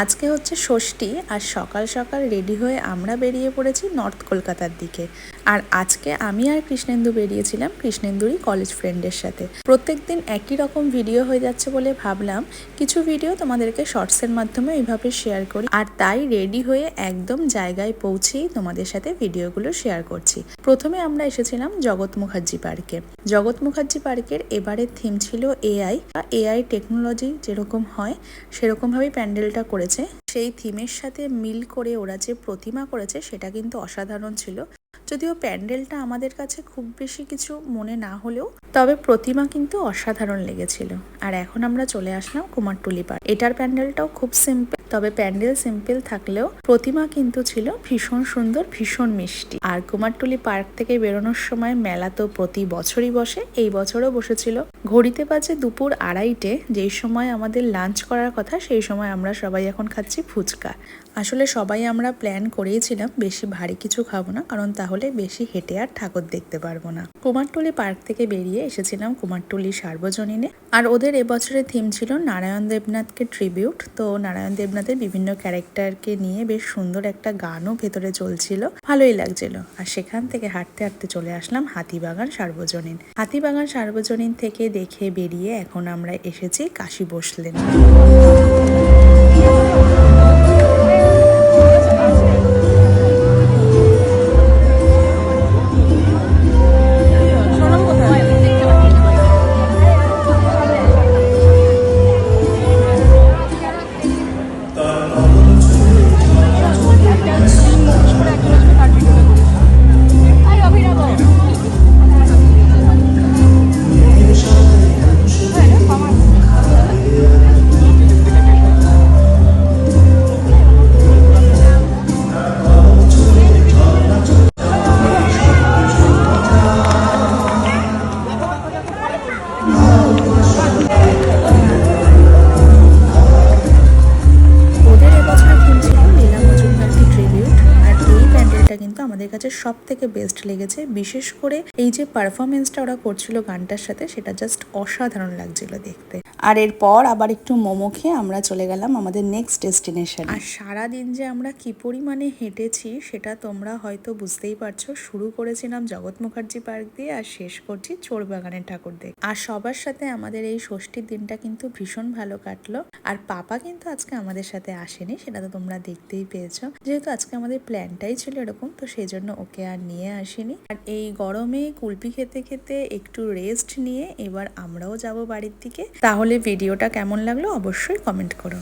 আজকে হচ্ছে ষষ্ঠী আর সকাল সকাল রেডি হয়ে আমরা বেরিয়ে পড়েছি নর্থ কলকাতার দিকে। আর আজকে আমি আর কৃষ্ণেন্দু বেরিয়েছিলাম কৃষ্ণেন্দুরই কলেজ ফ্রেন্ডের সাথে। প্রত্যেকদিন একই রকম ভিডিও হয়ে যাচ্ছে বলে ভাবলাম কিছু ভিডিও তোমাদেরকে শর্টসের মাধ্যমে এইভাবে শেয়ার করি। আর তাই রেডি হয়ে একদম জায়গায় পৌঁছেই তোমাদের সাথে ভিডিওগুলো শেয়ার করছি। প্রথমে আমরা এসেছিলাম জগৎ মুখার্জি পার্কে। জগৎ মুখার্জি পার্কের এবারের থিম ছিল এআই টেকনোলজি যেরকম হয় সেরকমভাবেই প্যান্ডেলটা করেছে। সেই থিমের সাথে মিল করে ওরা যে প্রতিমা করেছে সেটা কিন্তু অসাধারণ ছিল। যদিও প্যান্ডেলটা আমাদের কাছে খুব বেশি কিছু মনে না হলেও তবে প্রতিমা কিন্তু অসাধারণ লেগেছিল। আর এখন আমরা চলে আসলাম কুমারটুলি পার্ক। এটার প্যান্ডেলটাও খুব সিম্পল, তবে প্যান্ডেল সিম্পল থাকলেও প্রতিমা কিন্তু ছিল ভীষণ সুন্দর, ভীষণ মিষ্টি। আর কুমারটুলি পার্ক থেকে বেরোনোর সময় মেলা তো প্রতি বছরই বসে, এই বছরও বসেছিল। ঘড়িতে বাজে দুপুর 2:30, যেই সময় আমাদের লাঞ্চ করার কথা সেই সময় আমরা সবাই এখন খাচ্ছি ফুচকা। আসলে সবাই আমরা প্ল্যান করেইছিলাম বেশি ভারী কিছু খাবো না, কারণ তাহলে বেশি হেঁটে আর ঠাকুর দেখতে পারবো না। কুমারটুলি পার্ক থেকে বেরিয়ে এসেছিলাম কুমারটুলি সার্বজনীনে। আর ওদের এবছরের থিম ছিল নারায়ণ দেবনাথকে ট্রিবিউট। তো নারায়ণ দেবনাথের বিভিন্ন ক্যারেক্টারকে নিয়ে বেশ সুন্দর একটা গানও ভেতরে চলছিল, ভালোই লাগছিল। আর সেখান থেকে হাঁটতে হাঁটতে চলে আসলাম হাতিবাগান সার্বজনীন। হাতিবাগান সার্বজনীন থেকে দেখে বেরিয়ে এখন আমরা এসেছি কাশী বসলেন। কিন্তু আমাদের কাছে সব থেকে বেস্ট লেগেছে। বিশেষ করে এই যে পারফরমেন্সটা ওরা করছিল গানটার সাথে, সেটা জাস্ট অসাধারণ লাগছিল দেখতে। আর এরপর আবার একটু মোমো খেয়ে আমরা চলে গেলাম আমাদের নেক্সট ডেস্টিনেশন। আর সারাদিন যে আমরা কি পরিমাণে হেঁটেছি সেটা তোমরা হয়তো বুঝতেই পারছো। শুরু করেছিলাম জগৎ মুখার্জি পার্ক দিয়ে আর শেষ করছি চোরবাগানের ঠাকুর দেখে। আর সবার সাথে আমাদের এই ষষ্ঠীর দিনটা কিন্তু ভীষণ ভালো কাটলো। আর পাপা কিন্তু আজকে আমাদের সাথে আসেনি, সেটা তো তোমরা দেখতেই পেয়েছো। যেহেতু আজকে আমাদের প্ল্যানটাই ছিল এরকম, তো সেই জন্য ওকে আর নিয়ে আসিনি। আর এই গরমে কুলপি খেতে খেতে একটু রেস্ট নিয়ে এবার আমরাও যাব বাড়ির দিকে। তাহলে ভিডিওটা কেমন লাগলো অবশ্যই কমেন্ট করো।